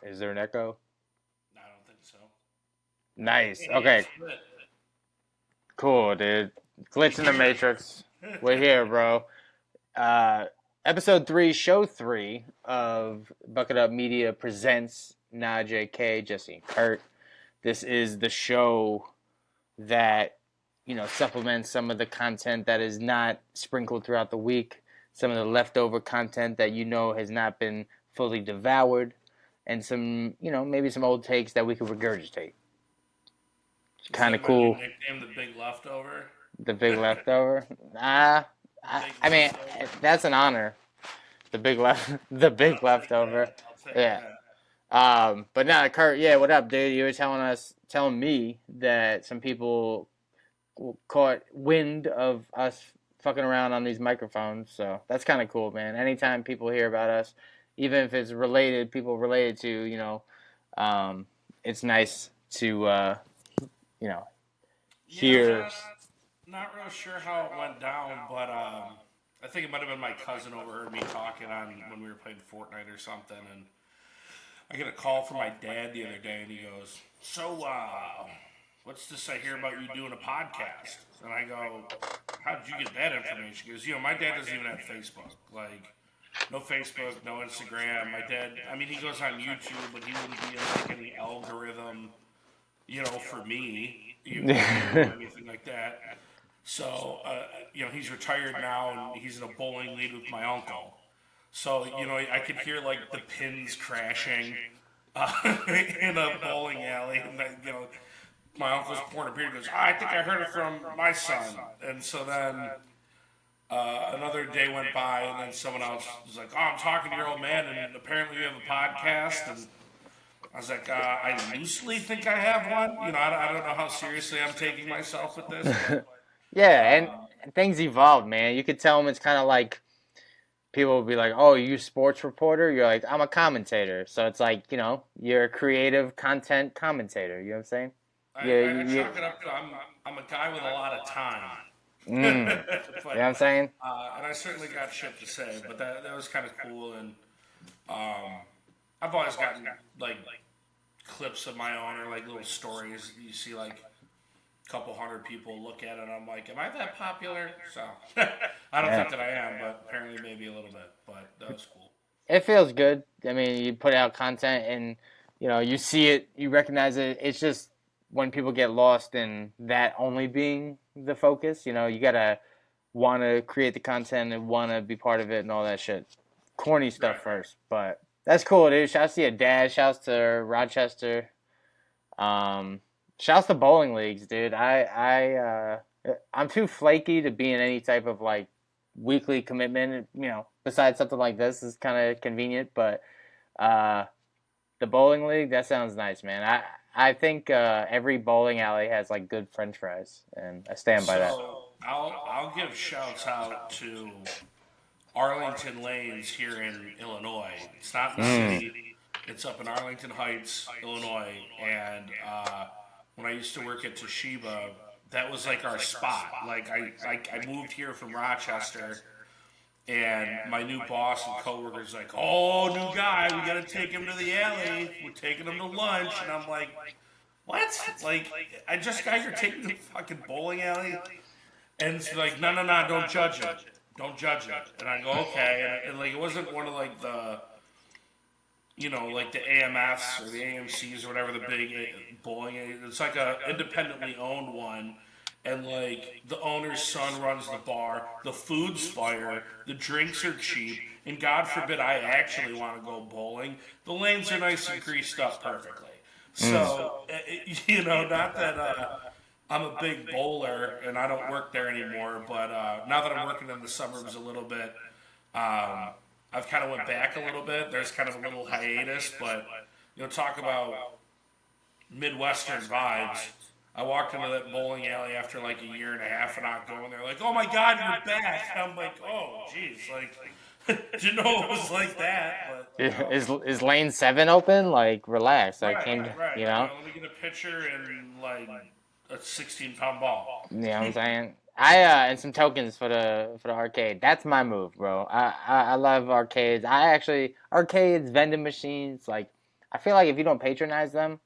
Is there an echo? I don't think so. Nice. Hey, Okay. it's lit. Cool, dude. We Glitch in the here. Matrix. We're here, bro. Uh, Episode 3, Show 3 of Bucket Up Media presents Nah JK, Jesse and Kurt. This is the show that, supplements some of the content that is not sprinkled throughout the week, some of the leftover content that has not been fully devoured, and some, maybe some old takes that we could regurgitate. It's Is kind that of my new cool. nickname, the Big Leftover? The big leftover. Ah, The Big I mean, Leftover. that's an honor. The big I'll take leftover. that. I'll take Yeah. that. But now, Kurt, yeah, what up, dude? You were telling me that some people caught wind of us fucking around on these microphones. So that's kind of cool, man. Anytime people hear about us, even if it's related, people related to, um, it's nice to, you know, Yeah, I'm hear. not real sure how it went down, but I think it might have been my cousin overheard me talking on when we were playing Fortnite or something, and I get a call from my dad the other day, and he goes, "So, what's this I hear about you doing a podcast?" And I go, "How did you get that information?" He goes, my dad doesn't even have Facebook. Like, no Facebook, no Instagram. My dad, I mean, he goes on YouTube, but he wouldn't be in like any algorithm, for me, or anything like that. So, he's retired now, and he's in a bowling league with my uncle. So, I could hear like the pins crashing uh, in a bowling alley, and my uncle's pouring a beer. He goes, "I think I heard it from my son." And so then another day went by, and then someone else was like, "Oh, I'm talking to your old man, and apparently you have a podcast." And I was like, "I loosely think I have one. I don't know how seriously I'm taking myself with this, but Yeah, and things evolve, man. You could tell them it's kind of like people will be like, "Oh, you sports reporter?" You're like, "I'm a commentator." So it's like, you're a creative content commentator. You know what I'm saying? Yeah, I chalk it up to I'm a guy with a lot of time." you know what But I'm saying? and I certainly got shit to say, but that was kind of cool. And I've always gotten like clips of my own or like little stories. You see like a couple hundred people look at it, and I'm like, am I that popular? So I don't Yeah. think that I am, but apparently maybe a little bit. But that was cool. It feels good. I mean, you put out content and you see it, you recognize it. It's just when people get lost in that only being the focus, you gotta want to create the content and want to be part of it and all that shit. Corny stuff Right. first, but that's cool, dude. Shouts to your dad. Shouts to Rochester. Um, Shouts to bowling leagues, dude. I'm too flaky to be in any type of like weekly commitment. Besides something like this is kind of convenient, but uh, the bowling league that sounds nice, man. I think every bowling alley has like good French fries, and I stand by that. So I'll give shouts out to Arlington Lanes here in Illinois. It's not in the Mm. city. It's up in Arlington Heights, Illinois. And when I used to work at Toshiba, that was like our spot. Like I moved here from Rochester, and my new boss and coworkers like, "Oh, new guy, we gotta take him to the alley. We're taking him to lunch." And I'm like, "What? Like I just got here taking the fucking bowling alley?" And it's like, "No, no, no, don't judge it. Don't judge it." And I go, "Okay." And like, it wasn't one of like like the AMFs or the AMCs or whatever the big bowling. It's like a independently owned one, and like the owner's son runs the bar. The food's fire. The drinks are cheap. And God forbid I actually want to go bowling. The lanes are nice and greased up perfectly. Mm. So not that I'm a big bowler and I don't work there anymore, but now that I'm working in the suburbs a little bit, um, I've kind of went back a little bit. There's kind of a little hiatus, but talk about Midwestern vibes. I walked into that bowling alley after like a year and a half of not going there. Like, "Oh my God, you're back!" And I'm like, "Oh, geez, like didn't know it was like that." But Is lane 7 open? Like, relax. I right, came to, right. Let me get a pitcher and like a 16-pound ball. you know what I'm saying? And some tokens for the arcade. That's my move, bro. I love arcades. I actually arcades, vending machines, like I feel like if you don't patronize them,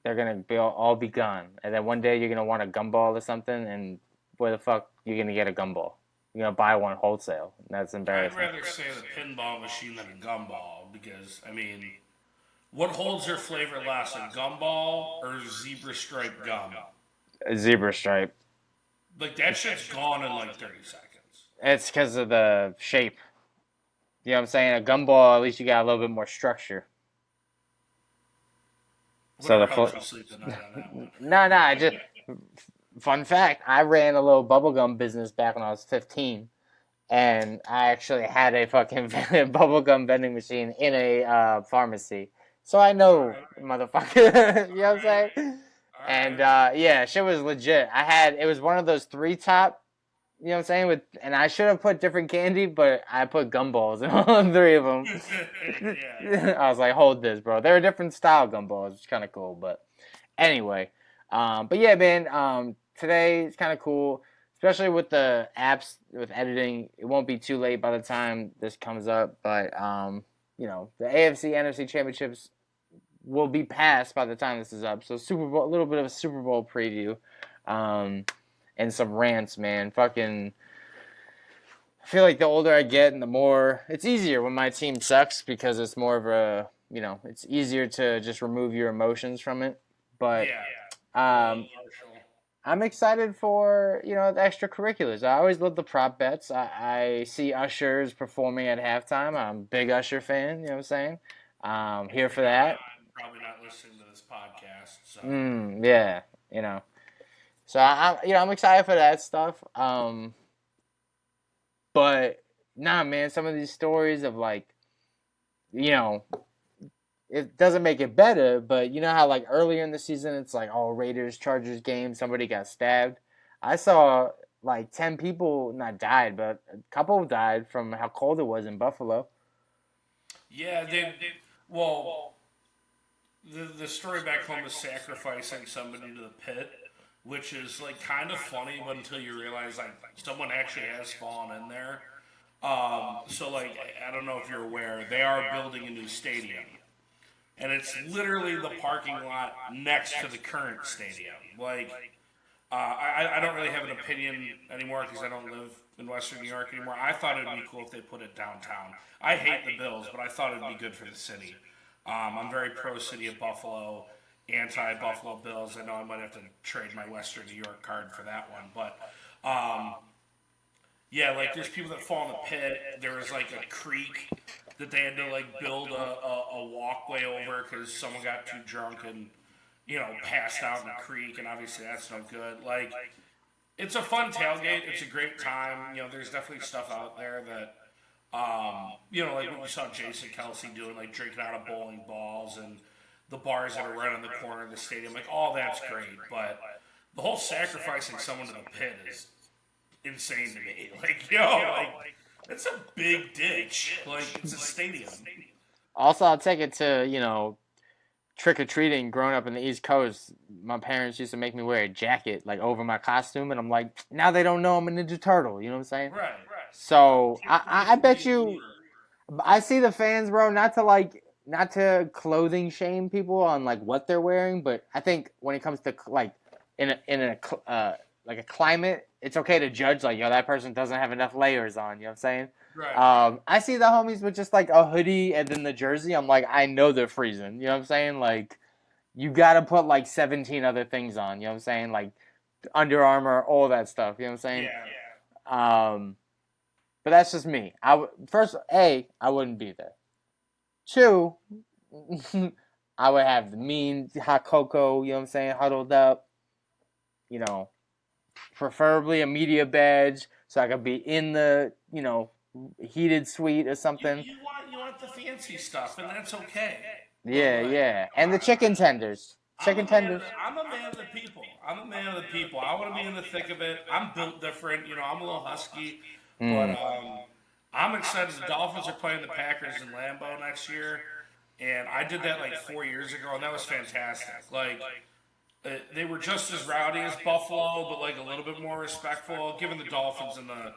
they're gonna all be gone, and then one day you're gonna want a gumball or something, and where the fuck you're gonna get a gumball? You're gonna buy one wholesale. That's I'd embarrassing. rather say the pinball machine than a gumball because, I mean, what holds their flavor less, a gumball or zebra stripe gum? A zebra stripe. Like, that shit's gone in like 30 seconds. It's because of the shape. You know what I'm saying? A gumball, at least you got a little bit more structure. So Whatever the helps you sleep the night on that one. no, I just fun fact. I ran a little bubblegum business back when I was 15, and I actually had a fucking bubblegum vending machine in a pharmacy. So I know, motherfucker. You know what I'm saying? And yeah, shit was legit. It was one of those three top. You know what I'm saying? And I should have put different candy, but I put gumballs in all three of them. Yeah. I was like, hold this, bro. They were different style gumballs, which is kind of cool. But anyway, but yeah, man. Today it's kind of cool, especially with the apps with editing. It won't be too late by the time this comes up, but the AFC NFC championships will be passed by the time this is up. So Super Bowl, a little bit of a Super Bowl preview, and some rants, man. Fucking. I feel like the older I get and the more it's easier when my team sucks because it's more of a it's easier to just remove your emotions from it. But I'm excited for the extracurriculars. I always love the prop bets. I see Ushers performing at halftime. I'm a big Usher fan. You know what I'm saying? Here for that. I'm probably not listening to this podcast, so. Yeah, So I'm excited for that stuff. But nah, man, some of these stories of like, it doesn't make it better, but you know how like earlier in the season it's like, oh, Raiders Chargers game, somebody got stabbed. I saw like 10 people not died, but a couple died from how cold it was in Buffalo. Yeah, well, the story back home is sacrificing somebody to the pit, which is like kind of funny, but until you realize like someone actually has fallen in there. So like I don't know if you're aware, they are building a new stadium, and it's literally the parking lot next to the current stadium. Like I don't really have an opinion anymore because I don't live in Western New York anymore. I thought it'd be cool if they put it downtown. I hate the Bills, but I thought it'd be good for the city. I'm very pro city of Buffalo, anti Buffalo Bills. I know I might have to trade my Western New York card for that one, but yeah, like there's people that fall in the pit. There was like a creek that they had to like build a walkway over because someone got too drunk and passed out in the creek, and obviously that's no good. Like, it's a fun tailgate. It's a great time. There's definitely stuff out there that, like what we saw Jason Kelsey doing, like drinking out of bowling balls and the bars that are right on the corner of the stadium. Like, all that's great, but the whole sacrificing someone to the pit is insane to me. Like, it's a big ditch. Like, it's a stadium. Also, I'll take it to, trick or treating growing up in the East Coast. My parents used to make me wear a jacket like over my costume, and I'm like, now they don't know I'm a Ninja Turtle. You know what I'm saying? Right. So I bet you, I see the fans, bro. Not to clothing shame people on like what they're wearing, but I think when it comes to like like a climate, it's okay to judge like, that person doesn't have enough layers on. You know what I'm saying? Right. I see the homies with just like a hoodie and then the jersey. I'm like, I know they're freezing. You know what I'm saying? Like, you gotta put like 17 other things on. You know what I'm saying? Like Under Armour, all that stuff. You know what I'm saying? Yeah. But that's just me. I wouldn't be there. Two, I would have the mean hot cocoa. You know what I'm saying? Huddled up. Preferably a media badge so I could be in the heated suite or something. You want the fancy stuff, and that's okay. Yeah. And the chicken tenders. Chicken tenders. I'm a man of the people. I want to be in the thick of it. I'm built different. I'm a little husky, but I'm excited. The Dolphins are playing the Packers in Lambeau next year, and I did that like 4 years ago, and that was fantastic. Like, they were just as rowdy as Buffalo, but like a little bit more respectful. Given the Dolphins and the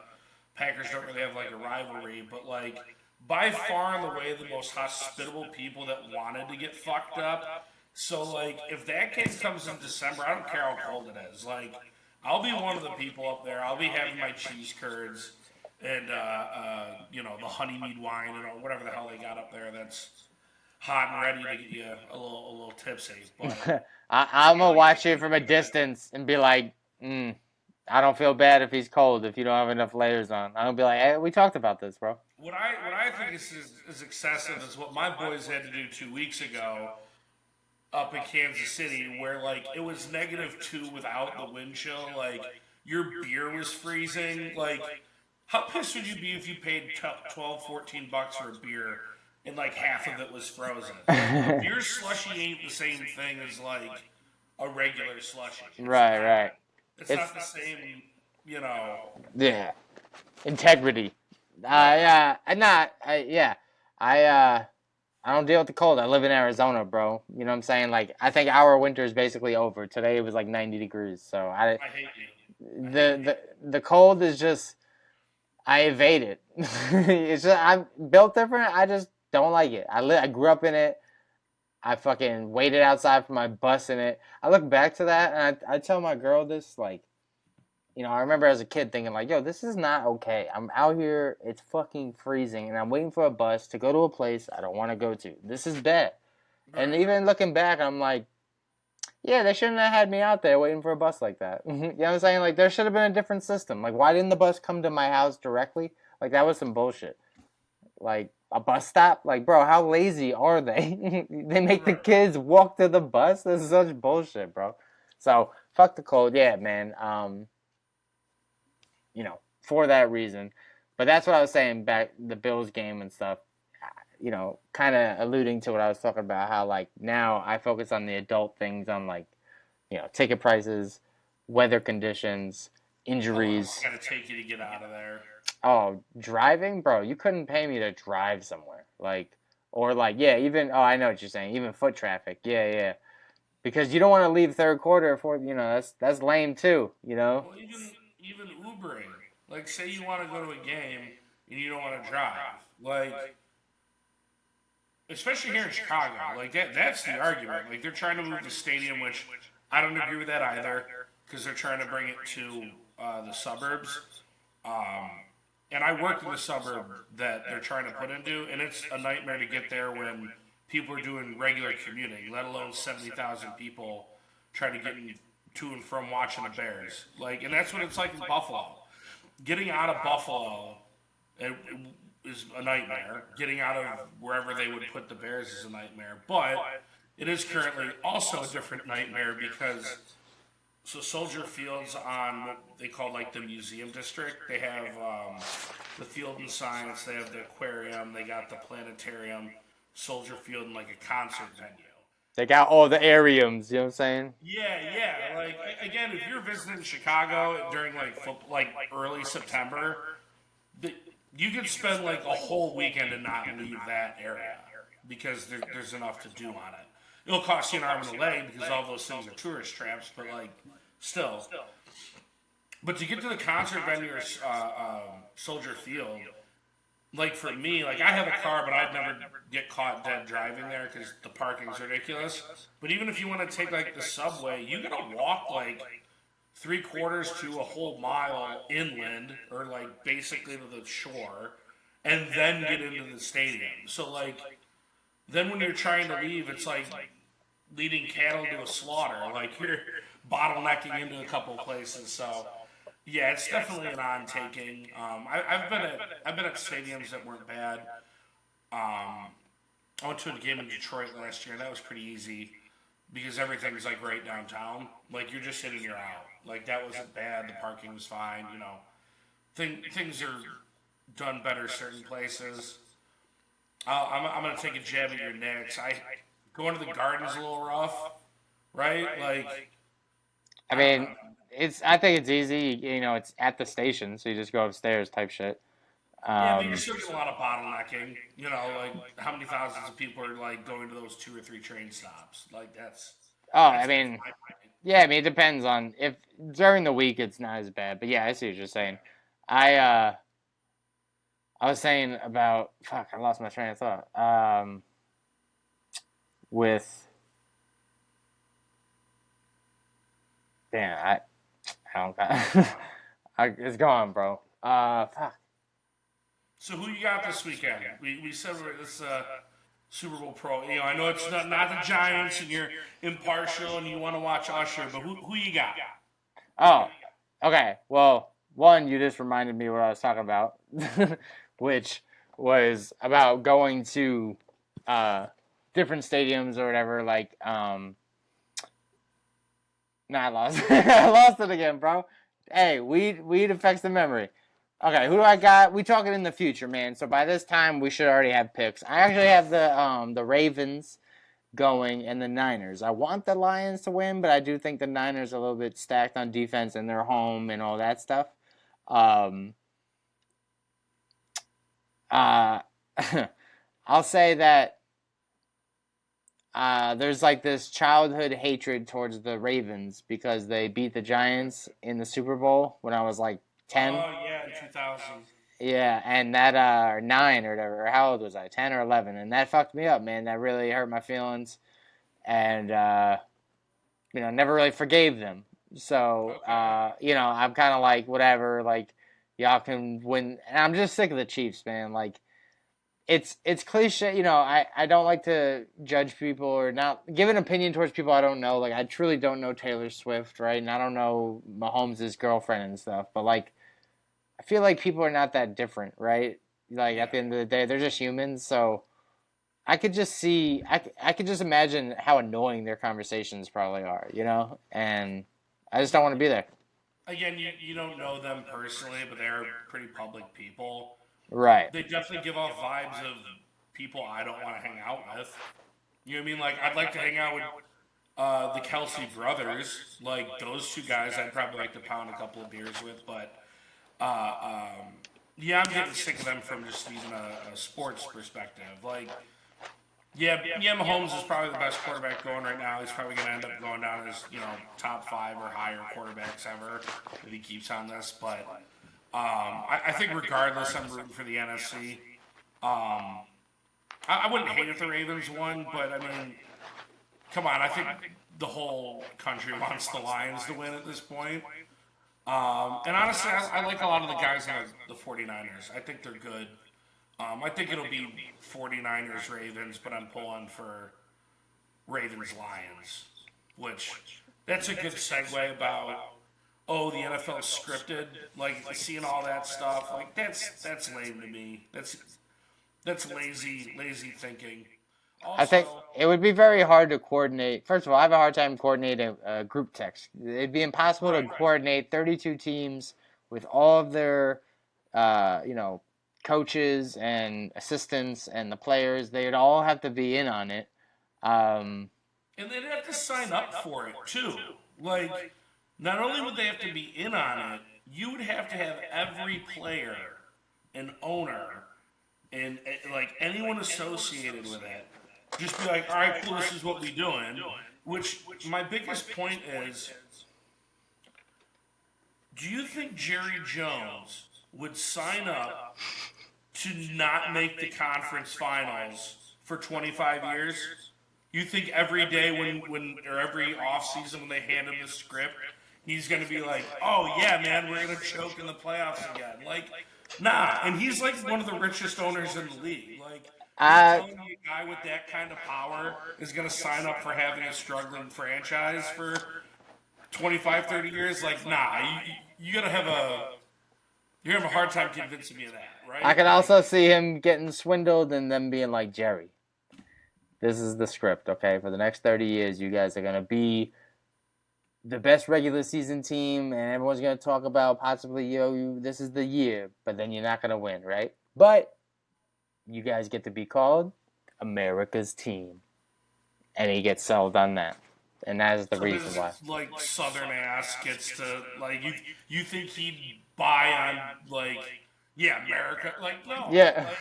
Packers don't really have like a rivalry, but like by far and away the most hospitable people that wanted to get fucked up. So like, if that game comes in December, I don't care how cold it is. Like, I'll be one of the people up there. I'll be having my cheese curds and the honey mead wine and whatever the hell they got up there that's hot and ready to get you a little tipsy. But I'm yeah, gonna like watch it from a distance and be like, I don't feel bad if he's cold if you don't have enough layers on. I'm gonna be like, hey, we talked about this, bro. what I think is excessive is what my boys had to do 2 weeks ago up in Kansas City, where like it was -2 without the wind chill. Like your beer was freezing. Like how pissed would you be if you paid 12, $14 for a beer and like half of it was frozen? Like a beer slushy ain't the same thing as like a regular slushy. It's Right, not. right. It's It's not the same. You know. yeah, integrity. Right. Yeah, I'm not. Yeah, I I don't deal with the cold. I live in Arizona, bro. You know what I'm saying? Like, I think our winter is basically over. Today it was like 90 degrees. So I hate you. I hate you. the cold is just I evade it. It's just I'm built different. I just don't like it. I grew up in it. I fucking waited outside for my bus in it. I look back to that and I tell my girl this like, I remember as a kid thinking like, yo, this is not okay. I'm out here, it's fucking freezing, and I'm waiting for a bus to go to a place I don't want to go to. This is bad. And Right. even looking back, I'm like, yeah, they shouldn't have had me out there waiting for a bus like that. You know what I'm saying? Like, there should have been a different system. Like, why didn't the bus come to my house directly? Like, that was some bullshit. Like, a bus stop? Like, bro, how lazy are they? They make the Right. kids walk to the bus? This is such bullshit, bro. So, fuck the cold. Yeah, man. For that reason. But that's what I was saying back the Bills game and stuff. Kind of alluding to what I was talking about. How like now I focus on the adult things, on like ticket prices, weather conditions, How long it's injuries. gonna take you to get out of there? Oh, driving, bro. You couldn't pay me to drive somewhere, like or like yeah, even I know what you're saying. Even foot traffic, yeah, yeah. Because you don't want to leave third quarter or fourth. That's lame too. Well, even Ubering. Like, say you want to go to a game and you don't want to drive. Like, especially here in Chicago. Like that's the argument. Like they're trying to move the stadium, which I don't agree with that either, because they're trying to bring it to the suburbs. Um, and I worked in the suburb that they're trying to put into, and it's a nightmare to get there when people are doing regular commuting, let alone 70,000 people trying to get to and from watching the Bears. Like, and that's what it's like in Buffalo. Getting out of Buffalo it is a nightmare. Getting out of wherever they would put the Bears is a nightmare. But it is currently also a different nightmare because Soldier Field's on what they call like the museum district. They have the Field and Science, they have the aquarium, they got the planetarium, Soldier Field, and like a concert venue. They got all the ariums. You know what I'm saying? Yeah, yeah. Like again, if you're visiting Chicago during like early September, you could spend like a whole weekend and not leave that area because there's enough to do on it. It'll cost you an arm and a leg because all those things are tourist traps, but like still. But to get to the concert venue or Soldier Field, like for me, like I have a car, but I'd never get caught dead driving there because the parking's ridiculous. But even if you want to take like the subway, you gotta walk like 3/4 to a whole mile inland, or like basically to the shore, and then get into the stadium. So like, then when you're trying to leave, it's like leading cattle to a slaughter. Like you're bottlenecking into a couple places. So yeah, it's definitely an on taking. I've been at stadiums that weren't bad. I went to a game in Detroit last year, and that was pretty easy because everything's like right downtown. Like you're just sitting, you're out. Like that wasn't bad. The parking was fine. Things are done better certain places. I'm gonna take a jab at your Knicks. Going to the Garden's a little rough, right? Like I I don't know. mean, I think it's easy. It's at the station, so you just go upstairs type shit. Yeah, but you're Um, still getting a lot of bottlenecking. Like how many thousands of people are like going to those 2 or 3 train stops? Like I that's mean, my point. yeah, I mean, it depends on if during the week it's not as bad. But yeah, I see what you're saying. I I was saying about fuck. I lost my train of thought. With damn, I don't got. It's gone, bro. Fuck. So who you got this weekend? We said it's Super Bowl Pro. You know, I know it's not the Giants, and you're impartial and you want to watch Usher, but who you got? Oh, okay. Well, one, you just reminded me what I was talking about, which was about going to uh, different stadiums or whatever. Like, nah, I lost. I lost it again, bro. Hey, weed affects the memory. Okay, who do I got? We talking in the future, man. So by this time, we should already have picks. I actually have the Ravens going and the Niners. I want the Lions to win, but I do think the Niners are a little bit stacked on defense and they're home and all that stuff. Um, uh, I'll say that there's like this childhood hatred towards the Ravens because they beat the Giants in the Super Bowl when I was like 10. Oh yeah, in 2000. Yeah, and that or 9 or whatever. Or how old was I? 10 or 11, and that fucked me up, man. That really hurt my feelings, and never really forgave them. So, Okay. I'm kind of like whatever. Like, y'all can win, and I'm just sick of the Chiefs, man. Like, it's cliche. I don't like to judge people or not give an opinion towards people I don't know. Like, I truly don't know Taylor Swift, right? And I don't know Mahomes' girlfriend and stuff. But like, I feel like people are not that different, right? Like at Yeah. the end of the day, they're just humans. So I could just see, I could just imagine how annoying their conversations probably are, and I just don't want to be there. Again, you don't know them personally, but they're pretty public people. Right. They definitely give off vibes of people I don't want to hang out with. You know what I mean? Like I'd like to hang out with the Kelsey brothers. Like those two guys, I'd probably like to pound a couple of beers with. But uh, um, yeah, I'm getting sick of them from just even a sports perspective. Like yeah, Mahomes is probably the best quarterback going right now. He's probably going to end up going down as top 5 or higher quarterbacks ever if he keeps on this. But I think regardless, I'm rooting for the NFC. I wouldn't hate if the Ravens won, but I mean, come on, I think the whole country wants the Lions to win at this point. And honestly, I like a lot of the guys on the 49ers. I think they're good. I think it'll be 49ers Ravens, but I'm pulling for Ravens Lions, which that's a good segue about the NFL scripted, like seeing all that stuff. Like that's lame to me. That's lazy thinking. I think Also, it would be very hard to coordinate. First of all, I have a hard time coordinating a group text. It'd be impossible to right. coordinate 32 teams with all of their, coaches and assistants and the players. They'd all have to be in on it. Um, And they'd have to sign up for it too. Like, not only would they have to be in on it, you would have to have every player and owner and like anyone associated with it just be like, all right, cool, this is what we doing. Which my biggest point is, do you think Jerry Jones would sign up to not make the conference finals for 25 years? You think every day when or every offseason when they hand him the script, he's going to be like, oh, yeah, man, we're going to choke in the playoffs again. Like, nah. And he's like one of the richest owners in the league. Like, you're I telling me a guy with that kind of power is going to sign up for having a struggling franchise for 25, 30 years? Like, nah. You got to have you're going to have a hard time convincing me of that, I right? could Like, also see him getting swindled and them being like, Jerry, this is the script, okay? For the next 30 years, you guys are going to be the best regular season team, and everyone's going to talk about possibly, this is the year, but then you're not going to win, right? But you guys get to be called America's team. And he gets sold on that. And that is the so reason his why. like southern ass gets to like you think he'd buy on like yeah America like no Yeah. like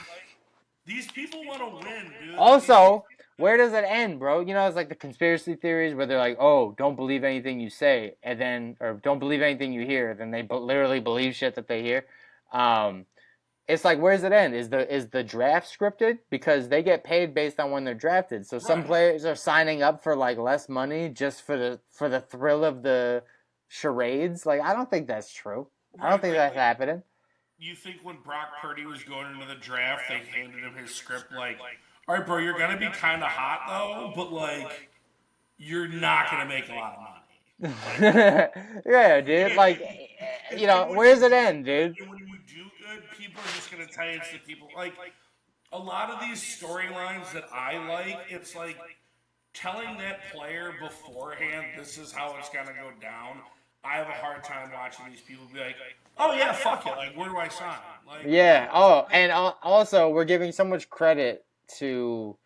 these people want to win dude like these Also, where does it end, bro? It's like the conspiracy theories where they're like, oh, don't believe anything you say, and then, or don't believe anything you hear, then they literally believe shit that they hear. Um, it's like, where's it end? Is the draft scripted? Because they get paid based on when they're drafted. So some Right. players are signing up for like less money just for the thrill of the charades. Like, I don't think that's true. I don't Right. think that's happening. You think when Brock Purdy was going into the draft, they handed him his script like, all right, bro, you're going to be kind of hot, though, but, like, you're not going to make a lot of money. Yeah, dude. Like, where's it end, dude? And when you do good, people are just going to tell you it's the people. Like, a lot of these storylines that I like, it's like telling that player beforehand, this is how it's going to go down. I have a hard time watching these people be like, oh, yeah, fuck it. Like, where do I sign? Like, Yeah. no. Oh, and also we're giving so much credit to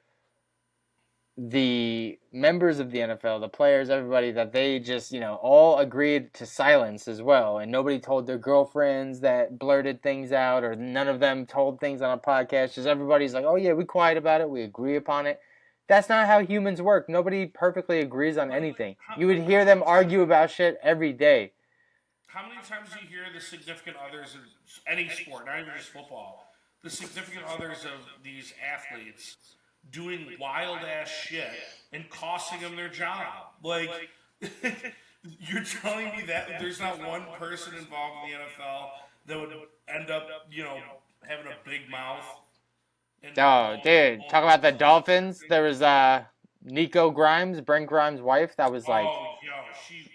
the members of the NFL, the players, everybody, that they just, all agreed to silence as well. And nobody told their girlfriends that blurted things out, or none of them told things on a podcast. Just everybody's like, oh, yeah, we quiet about it. We agree upon it. That's not how humans work. Nobody perfectly agrees on Like, anything. You would hear them argue about shit every day. how many times do you hear the significant others of any sport, not even just football, the significant others of these athletes doing wild ass shit and costing them their job? Like, you're telling me that there's not one person involved in the NFL that would end up, having a big mouth and Oh, dude, talk about the Dolphins. There was Nico Grimes, Brent Grimes' wife, that was like, oh, yo, she.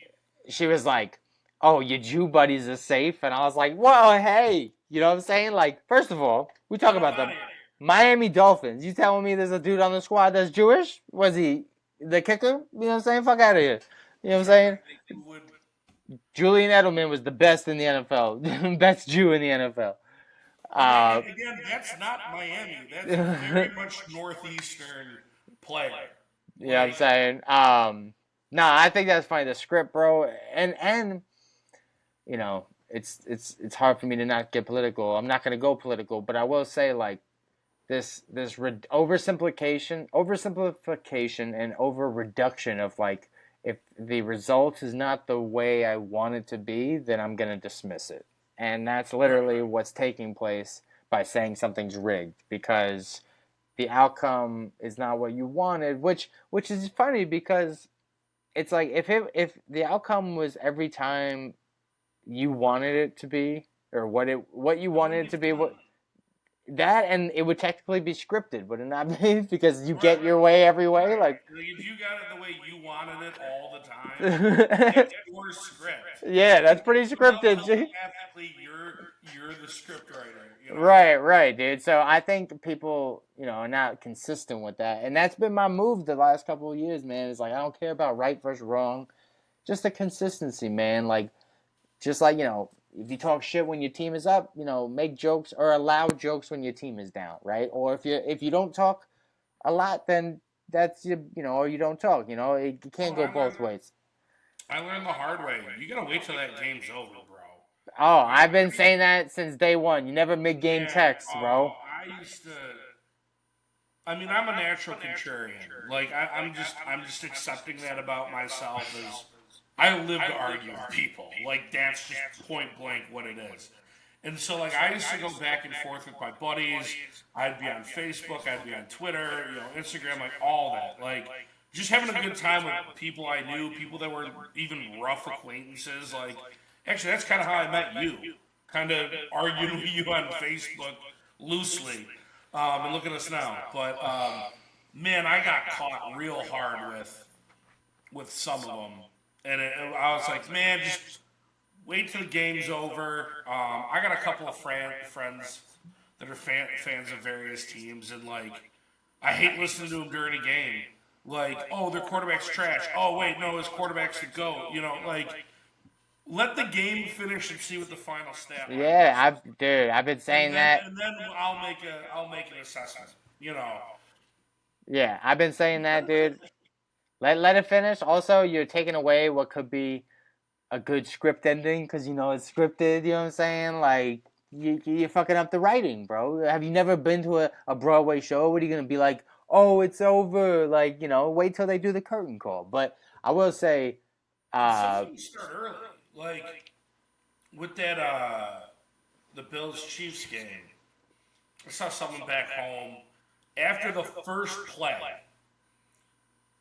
she was like, "Oh, your Jew buddies are safe," and I was like, "Whoa, hey," you know what I'm saying? Like, first of all, we talk Get him about out the of here. Miami Dolphins. You telling me there's a dude on the squad that's Jewish? Was he the kicker? You know what I'm saying? Fuck out of here. You know what I'm Trying to saying? think who would. Julian Edelman was the best in the NFL, best Jew in the NFL. Okay, Uh, and again, that's not Miami. That's very much northeastern player. You know what I'm Like, saying? No, I think that's funny. The script, bro, and it's hard for me to not get political. I'm not gonna go political, but I will say like oversimplification, and over reduction of like, if the result is not the way I want it to be, then I'm gonna dismiss it, and that's right, literally what's taking place by saying something's rigged because the outcome is not what you wanted, which is funny because it's like if the outcome was every time you wanted it to be, or what you it wanted wouldn't it be to be, fun. what that, and it would technically be scripted, would it not be? Because you Right, get right, your way every way, right. like. Like, if you got it the way you wanted it all the time, that's your script. Yeah, that's pretty Somehow scripted. telepathically, you're the script writer. You know. Right, dude. So I think people, are not consistent with that, and that's been my move the last couple of years, man. It's like I don't care about right versus wrong, just the consistency, man. Like, just like if you talk shit when your team is up, make jokes or allow jokes when your team is down, right? Or if you don't talk a lot, then that's or you don't talk. It Oh, can't go both ways. I learned the hard way. You gotta wait till that game's over, bro. Oh, You I've been saying that since day one. You never mid game man. text, Oh, bro. I used to. I mean, I'm a natural contrarian. Like I'm just accepting that about myself as I live to argue with people. Like that's just point blank what it is. And so like I used to go back and forth with my buddies. I'd be on Facebook, I'd be on Twitter, Instagram, like all that. Like just having a good time with people I knew, people that were even rough acquaintances. Like actually, that's kind of how I met you. Kind of arguing with you on Facebook loosely. And look at us now. But man, I got caught real hard with some of them, and I was like, man, just wait till the game's over. I got a couple of friends that are fans of various teams, and like, I hate listening to them during a game. Like, oh, their quarterback's trash. Oh, wait, no, his quarterback's the GOAT. Like, let the game finish and see what the final stat line Yeah, is. I've been saying that. And then I'll make an assessment. Yeah, I've been saying that, dude. Let it finish. Also, you're taking away what could be a good script ending because it's scripted. You know what I'm saying? Like you're fucking up the writing, bro. Have you never been to a Broadway show? What are you gonna be like? Oh, it's over. Like wait till they do the curtain call. But I will say, Some uh, things start early, like with that the Bills Chiefs game. I saw someone back home after the first play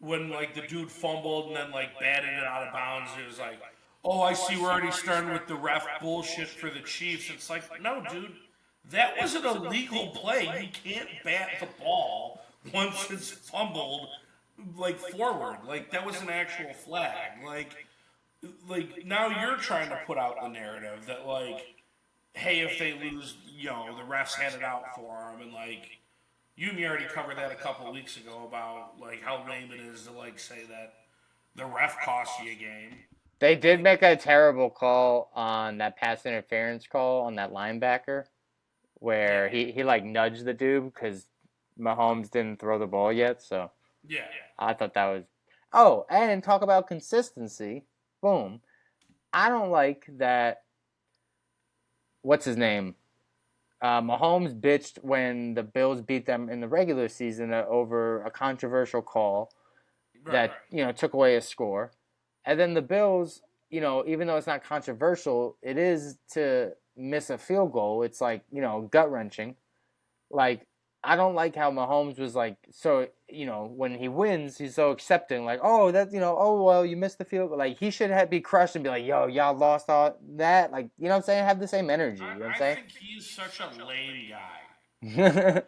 when like the dude fumbled and then like batted it out of bounds. It was like, oh, I see we're already starting with the ref bullshit for the Chiefs. It's like, no, dude, that was an illegal play. You can't bat the ball once it's fumbled like forward. Like that was an actual flag. Like now you're trying to put out the narrative that like, hey, if they lose, the refs had it out for them, and like you and me already covered that a couple of weeks ago about like how lame it is to like say that the ref cost you a game. They did make a terrible call on that pass interference call on that linebacker Yeah, where he like nudged the dude because Mahomes didn't throw the ball yet. So yeah. I thought that was. Oh, and talk about consistency. Boom. I don't like that. What's his name? Mahomes bitched when the Bills beat them in the regular season over a controversial call Right, that took away a score, and then the Bills, even though it's not controversial, it is to miss a field goal. It's like gut wrenching. Like I don't like how Mahomes was like so when he wins he's so accepting like oh that oh well you missed the field goal. Like he should be crushed and be like yo y'all lost all that, like what I'm saying, have the same energy, you know what I'm I saying. think he's such a lame guy. Yeah,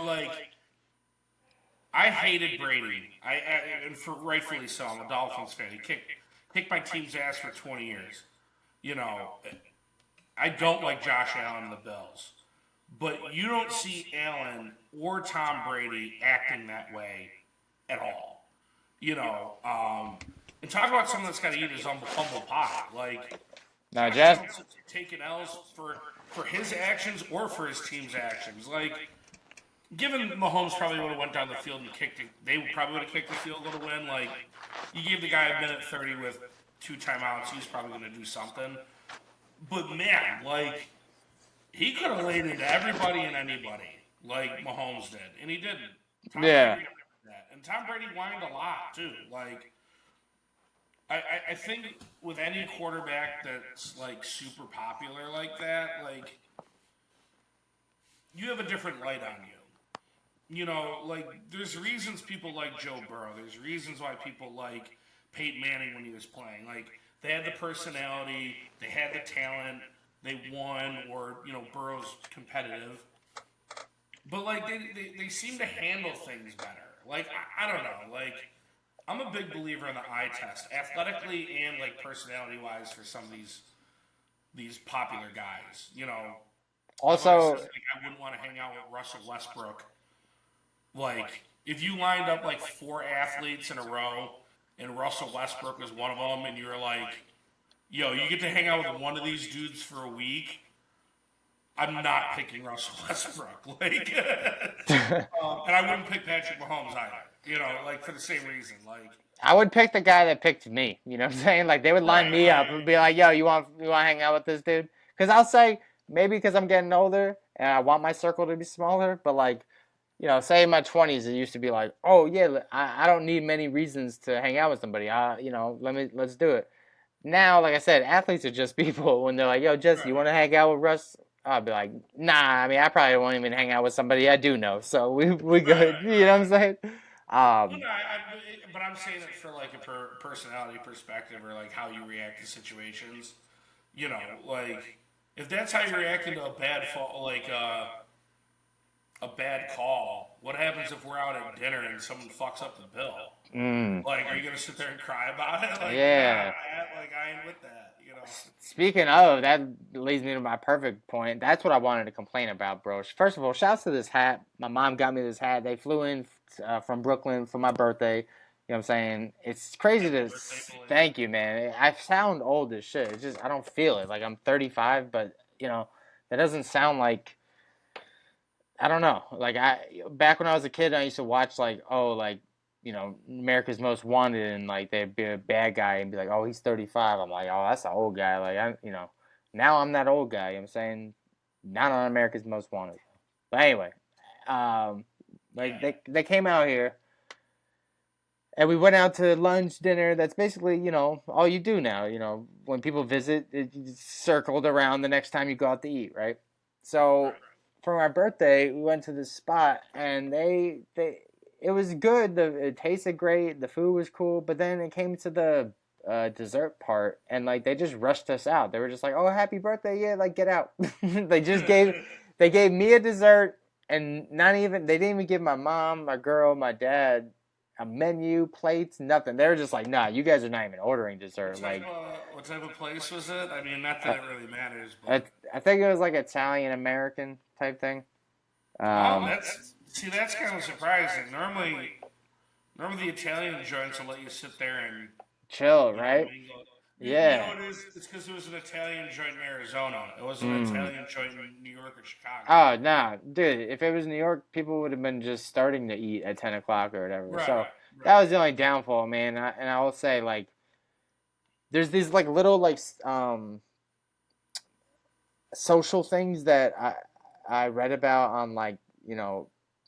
Like I hated Brady. And for rightfully so. I'm a Dolphins fan. He kicked my team's ass for 20 years. You know, I don't like Josh Allen and the Bills. But you don't see Allen or Tom Brady acting that way at all. And talk about someone that's got to eat his humble pie. Like, no Josh Jeff. Allen's taking L's for his actions or for his team's actions. Like, given Mahomes probably would have went down the field and kicked it, they probably would have kicked the field goal to win. Like, you gave the guy a minute 30 with 2 timeouts, he's probably going to do something. But man, like, he could have laid into everybody and anybody like Mahomes did, and he didn't. Tom Yeah. Brady did that, and Tom Brady whined a lot too. Like, I think with any quarterback that's like super popular like that, like, you have a different light on you. Like, there's reasons people like Joe Burrow. There's reasons why people like Peyton Manning when he was playing. Like, they had the personality, they had the talent, they won, or, Burrow's competitive. But, like, they seem to handle things better. Like, I don't know. Like, I'm a big believer in the eye test, athletically and, like, personality-wise for some of these popular guys. Also, Like, I wouldn't want to hang out with Russell Westbrook. Like, if you lined up like 4 athletes in a row and Russell Westbrook was one of them, and you were like, yo, you get to hang out with one of these dudes for a week, I'm not picking Russell Westbrook. Like, and I wouldn't pick Patrick Mahomes either. Like, for the same reason. Like, I would pick the guy that picked me. You know what I'm saying? Like they would line me up and be like, "Yo, you want to hang out with this dude?" Because I'll say maybe because I'm getting older and I want my circle to be smaller. But like, say in my 20s, it used to be like, "Oh yeah, I don't need many reasons to hang out with somebody. Let's do it." Now, like I said, athletes are just people. When they're like, "Yo, Jesse, you want to hang out with Russ?" I'll be like, "Nah." I mean, I probably won't even hang out with somebody I do know. So we good. You know what I'm saying? well, no, but I'm saying it for like a personality perspective or like how you react to situations. Like, if that's how you're reacting to a bad fall, like a bad call, what happens if we're out at dinner and someone fucks up the bill? Mm, Like, are you gonna sit there and cry about it? Like, yeah. nah, like I ain't with that. Speaking of, that leads me to my perfect point. That's what I wanted to complain about, bro. First of all, shouts to this hat. My mom got me this hat. They flew in from Brooklyn for my birthday. You know what I'm saying? It's crazy Happy to. birthday, boy. Thank you, man. I sound old as shit. It's just, I don't feel it. Like, I'm 35, but, that doesn't sound like. I don't know. Like, back when I was a kid, I used to watch, like, oh, like, America's Most Wanted, and like they'd be a bad guy and be like, oh, he's 35. I'm like, oh, that's an old guy. Like, now I'm that old guy. You know what I'm saying, not on America's Most Wanted. But anyway, like Yeah. they came out here and we went out to lunch, dinner. That's basically all you do now. When people visit, it's circled around the next time you go out to eat, right? So Right. for my birthday, we went to this spot, and it was good. It tasted great. The food was cool, but then it came to the dessert part, and like they just rushed us out. They were just like, "Oh, happy birthday! Yeah, like get out." They gave me a dessert, and they didn't even give my mom, my girl, my dad a menu, plates, nothing. They were just like, "Nah, you guys are not even ordering dessert." Like, What type of place was it? I mean, not that it really matters, I, but I think it was like Italian American type thing. oh, Um, that's kind of surprising. Normally the Italian joints will let you sit there and chill, you know right? mingle. You know Yeah. what it is? It's because it was an Italian joint in Arizona. It wasn't an Mm. Italian joint in New York or Chicago. Oh, nah, dude. If it was New York, people would have been just starting to eat at 10 o'clock or whatever. Right, So that right. was the only downfall, man. And I will say, like, there's these like little like social things that I read about on like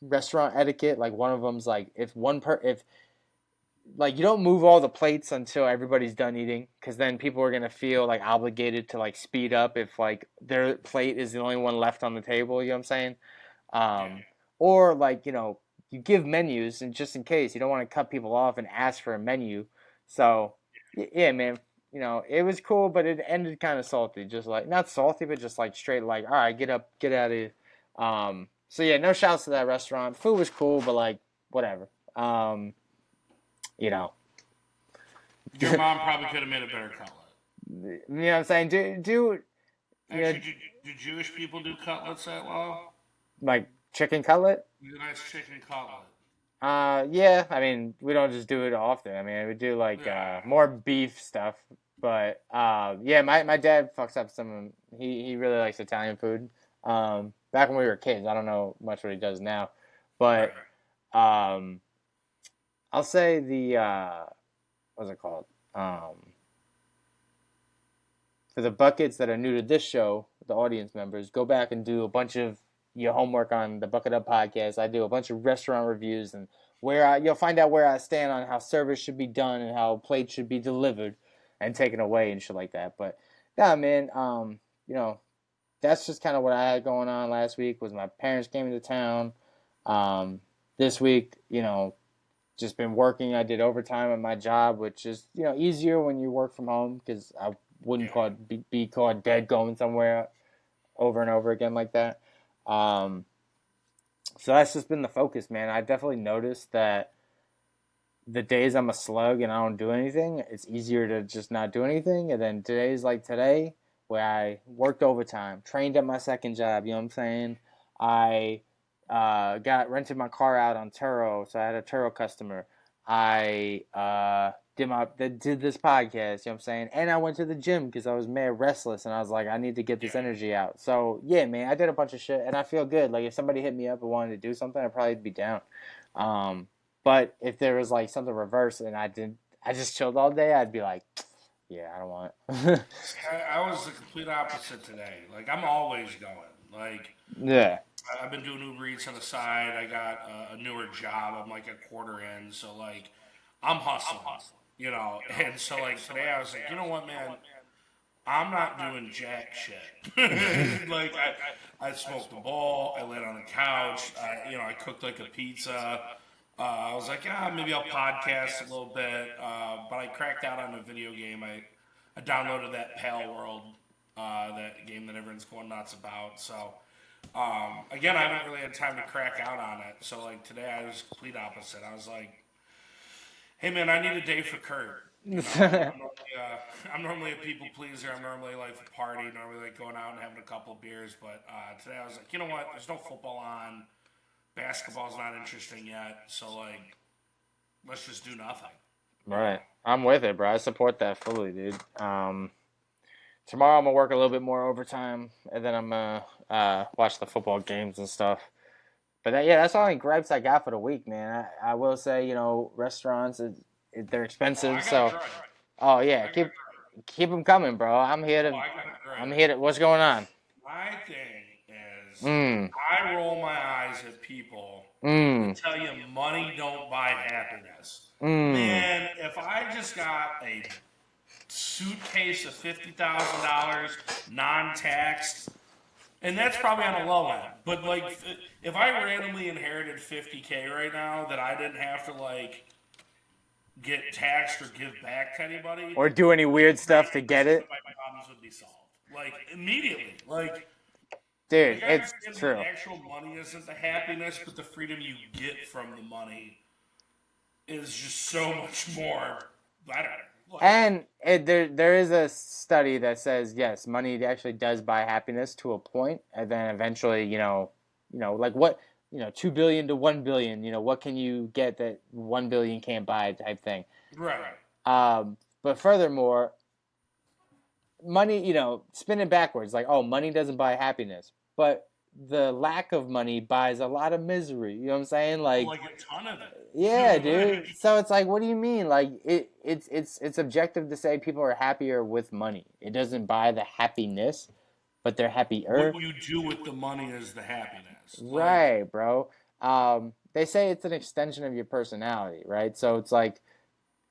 restaurant etiquette. Like one of them's like if like you don't move all the plates until everybody's done eating, because then people are gonna feel like obligated to like speed up if like their plate is the only one left on the table. You know what I'm saying? Yeah. Or like you give menus, and just in case you don't want to cut people off and ask for a menu. So yeah, man. It was cool, but it ended kind of salty. Just like not salty, but just like straight like, all right, get up, get out of here. So yeah, no shouts to that restaurant. Food was cool, but like whatever. You know, Your mom probably could have made a better cutlet. you know what I'm saying? Do you know Actually, do Jewish people do cutlets that well? like chicken cutlet? A nice chicken cutlet. Yeah. I mean, we don't just do it often. I mean, we do like Yeah. more beef stuff. But yeah, my dad fucks up some. He really likes Italian food. Back when we were kids, I don't know much what he does now, Right, but right. um, I'll say the what's it called? For the buckets that are new to this show, the audience members, go back and do a bunch of your homework on the Bucket Up podcast. I do a bunch of restaurant reviews and you'll find out where I stand on how service should be done and how plates should be delivered and taken away and shit like that. But yeah, man, you know, that's just kind of what I had going on last week. Was my parents came into town. Um, this week, just been working. I did overtime at my job, which is easier when you work from home because I wouldn't Yeah. be caught dead going somewhere over and over again like that. Um, so that's just been the focus, man. I definitely noticed that the days I'm a slug and I don't do anything, it's easier to just not do anything. And then days like today, where I worked overtime, trained at my second job, you know what I'm saying? I got rented my car out on Turo, so I had a Turo customer. I did this podcast, you know what I'm saying? And I went to the gym because I was mad restless and I was like, I need to get Yeah. this energy out. So yeah, man, I did a bunch of shit and I feel good. Like if somebody hit me up and wanted to do something, I'd probably be down. Um, but if there was like something reverse and I just chilled all day, I'd be like, yeah, I don't want it. See, I was the complete opposite today. Like I'm always going. Like Yeah, I've been doing Uber Eats on the side. I got a newer job. I'm like a quarter in, so like I'm hustling, you know. And so like today, I was like, you know what, man, I'm not doing jack shit. Like I smoked a bowl. I laid on the couch. I cooked like a pizza. I was like, yeah, maybe I'll podcast a little bit. But I cracked out on a video game. I downloaded that Pale World, that game that everyone's going nuts about. So again, I haven't really had time to crack out on it. So like today, I was complete opposite. I was like, hey man, I need a day for Kurt. You know, I'm normally a people pleaser. I'm normally like a party, normally like going out and having a couple of beers. But today I was like, you know what? There's no football on. Basketball's not interesting yet. So like, let's just do nothing. You know? right. I'm with it, bro. I support that fully, dude. Tomorrow I'm gonna work a little bit more overtime, and then I'm gonna watch the football games and stuff. But yeah, that's all the gripes I got for the week, man. I will say, restaurants they're Oh, expensive, I got a so drive. oh yeah, I got a keep them coming, bro. Oh, I got a I'm drive. here to. What's going on? My thing is, Mm, I roll my eyes at people that mm, tell you money don't buy happiness. mm. Man, if I just got a suitcase of $50,000 non-taxed, And that's probably on a low end. But like, if I randomly inherited 50K right now that I didn't have to like get taxed or give back to anybody, Or do any weird stuff to get 90% of it. my problems would be solved. Like immediately. Dude, Like I it's understand the true. actual money isn't the happiness, but the freedom you get from the money is just so much more better. Like, And there is a study that says yes, money actually does buy happiness to a point, and then eventually, like what, 2 billion to 1 billion, what can you get that 1 billion can't buy type thing. right. But furthermore, money, spin it backwards, like, oh, money doesn't buy happiness, but the lack of money buys a lot of misery. You know what I'm saying? Like, Like a ton of yeah, it. dude. So it's like, what do you mean? Like, it's objective to say people are happier with money. It doesn't buy the happiness, but they're What happier. you do with the money is the happiness. Like, Right, bro. They say it's an extension of your personality, right? So it's like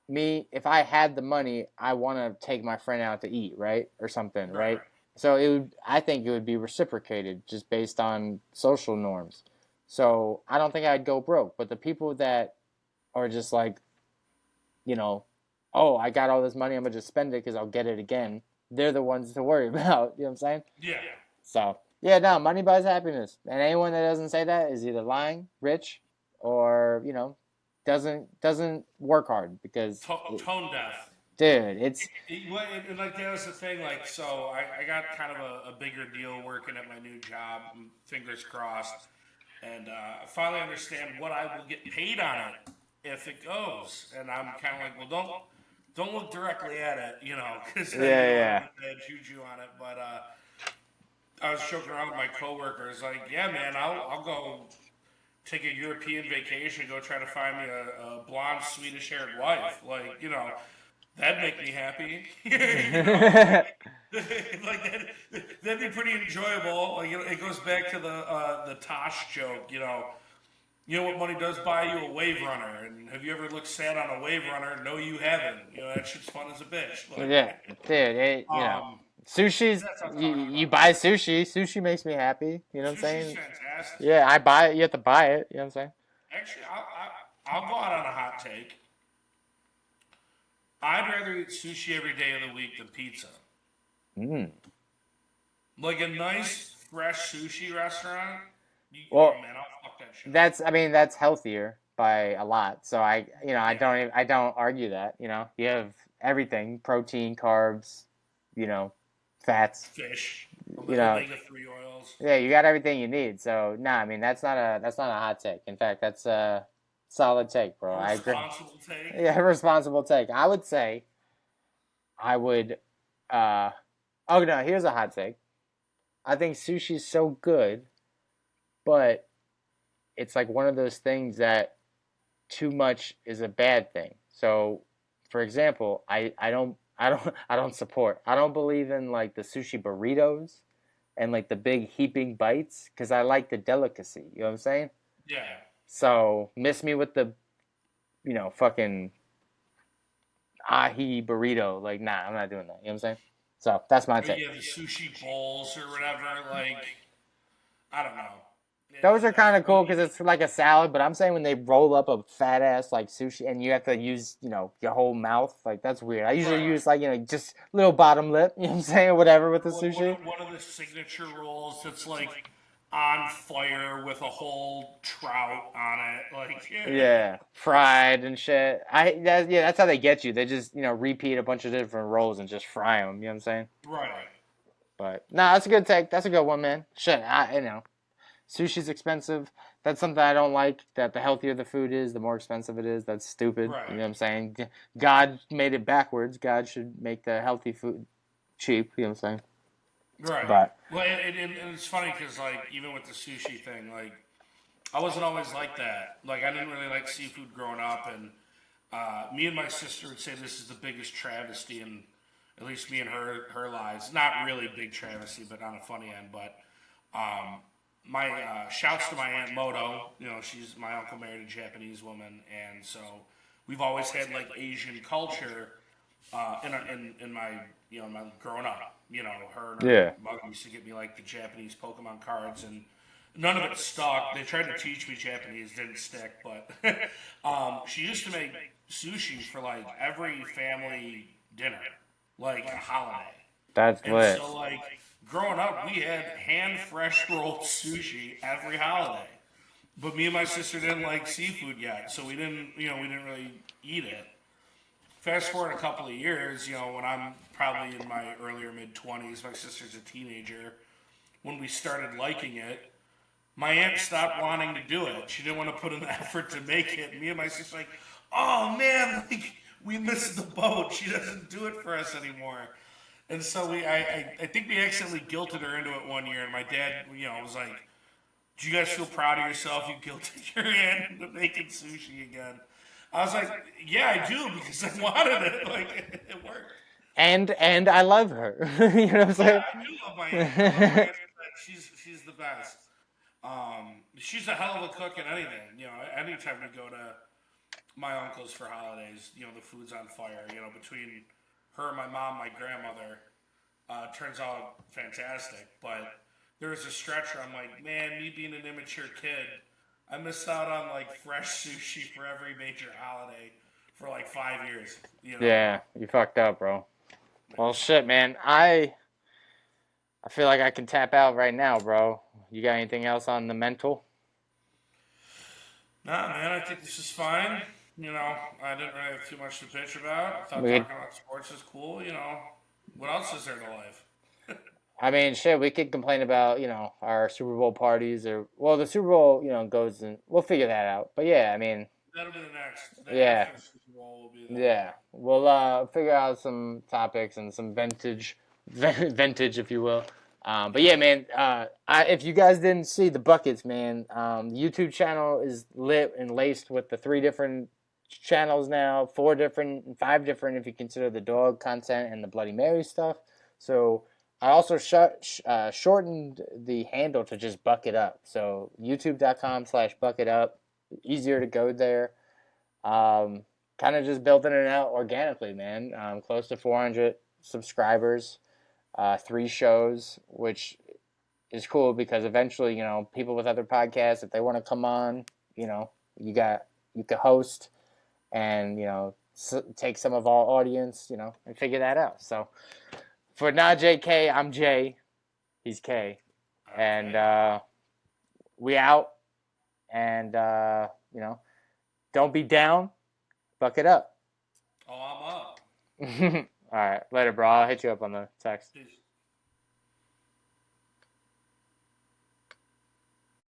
me, if I had the money, I want to take my friend out to eat, right, or something, right. right? So I think it would be reciprocated just based on social norms. So I don't think I'd go broke, but the people that are just like, you know, oh, I got all this money, I'm gonna just spend it because I'll get it again. They're the ones to worry about. You know what I'm saying? Yeah. So yeah, no, money buys happiness, and anyone that doesn't say that is either lying, rich, or doesn't work hard because, Tone deaf. dude, it's And like that was the thing. Like, so I got kind of a bigger deal working at my new job. Fingers crossed, and I finally understand what I will get paid on it if it goes. And I'm kind of like, well, don't look directly at it, because you yeah, don't want to yeah. get bad juju on it. But I was joking around with my coworkers, like, yeah, man, I'll go take a European vacation, go try to find me a blonde Swedish haired wife. Like, that'd make me happy. Like that'd be pretty enjoyable. Like, it goes back to the Tosh joke. You know what money does buy you? A wave runner. And have you ever looked sad on a wave runner? No, you haven't. That shit's fun as a bitch. Yeah, dude, Um, sushi's that's what I'm talking you about. buy sushi. Sushi makes me happy. You know what I'm Sushi's saying? fantastic. Yeah, I buy it. You have to buy it. You know what I'm saying? Actually, I'll go out on a hot take. I'd rather eat sushi every day of the week than pizza. Mm. Like a nice fresh sushi restaurant. Oh Well, man, I'll fuck that shit up. that's healthier by a lot. So I Yeah, don't argue that. You have everything: protein, carbs, you know, fats. fish, You know, omega 3 oils, yeah, you got everything you need. So nah, I mean that's not a hot take. In fact, that's a solid take, bro. a I agree. responsible take. Yeah, responsible take. I would say I would. Uh, oh no, here's a hot take. I think sushi's so good, but it's like one of those things that too much is a bad thing. So, for example, I don't believe in like the sushi burritos and like the big heaping bites because I like the delicacy. You know what I'm saying? Yeah. So miss me with the fucking ahi burrito. Like, nah, I'm not doing that. You know what I'm saying? So that's my Or take. yeah, the sushi bowls or whatever. Like, I don't know. Those are kind of cool because it's like a salad, but I'm saying when they roll up a fat ass like sushi and you have to use, your whole mouth, like that's weird. I usually Right. use like, just little bottom lip, you know what I'm saying, whatever with the sushi. One of the signature rolls that's like on fire with a whole trout on it. Like, Yeah, fried and shit. That's how they get you. They just, repeat a bunch of different rolls and just fry them, you know what I'm saying? right. But no, that's a good take. That's a good one, man. Shit, sushi's expensive. That's something I don't like. That the healthier the food is, the more expensive it is. That's stupid. You know Right. what I'm saying? God made it backwards. God should make the healthy food cheap. You know what I'm saying? Right. But Well, and it's funny because, like, even with the sushi thing, like, I wasn't always like that. Like, I didn't really like seafood growing up, and me and my sister would say this is the biggest travesty in at least me and her lives. Not really big travesty, but on a funny end. But um, my shouts to my aunt Moto. She's my uncle married a Japanese woman, and so we've always had like Asian culture In my my growing up, her and her Yeah. mother used to get me like the Japanese Pokemon cards, and none of it stuck. They tried to teach me Japanese, didn't stick, but she used to make sushi for like every family dinner, like a holiday. That's And lit. so, like, growing up, we had hand fresh rolled sushi every holiday. But me and my sister didn't like seafood yet, so we didn't really eat it. Fast forward a couple of years, when I'm probably in my earlier mid 20s, my sister's a teenager. When we started liking it, my aunt stopped wanting to do it. She didn't want to put in the effort to make it. Me and my sister like, oh man, like we missed the boat. She doesn't do it for us anymore. And so I think we accidentally guilted her into it one year, and my dad, was like, "Do you guys feel proud of yourself? You guilted your aunt into making sushi again." I was like, "Yeah, I do because I wanted it. Like it worked." And I love her. You know what I'm Yeah, saying? I do love my aunt. I love my aunt. She's the best. She's a hell of a cook in anything. Anytime we go to my uncle's for holidays, the food's on fire. Between her, my mom, my grandmother, turns out fantastic. But there was a stretch where I'm like, man, me being an immature kid, I missed out on like fresh sushi for every major holiday for like 5 years. Yeah, you fucked up, bro. Well, shit, man. I feel like I can tap out right now, bro. You got anything else on the mental? Nah, man, I think this is fine. I didn't really have too much to bitch about. I thought We could, talking about sports is cool. What else is there to life? I mean, shit, we could complain about, our Super Bowl parties or, well, the Super Bowl, goes and we'll figure that out. But yeah, I mean, That'll be the next. The yeah, after Super Bowl will be the. yeah. We'll figure out some topics and some vintage, if you will. But Yeah. yeah, man. If you guys didn't see the buckets, man, the YouTube channel is lit and laced with the 3 different channels now, 4 different, 5 different if you consider the dog content and the Bloody Mary stuff. So I also shortened the handle to just Bucket Up. So YouTube.com/Bucket Up. Easier to go there. Um, Kind of just building it out organically, man. Close to 400 subscribers, 3 shows, which is cool because eventually, people with other podcasts, if they want to come on, you know, you can host and take some of our audience, and figure that out. So for Najee K, I'm Jay. He's K, and Okay. we out. And don't be down. Buck it up. Oh, I'm up. All right, later, bro. I'll hit you up on the text. Peace.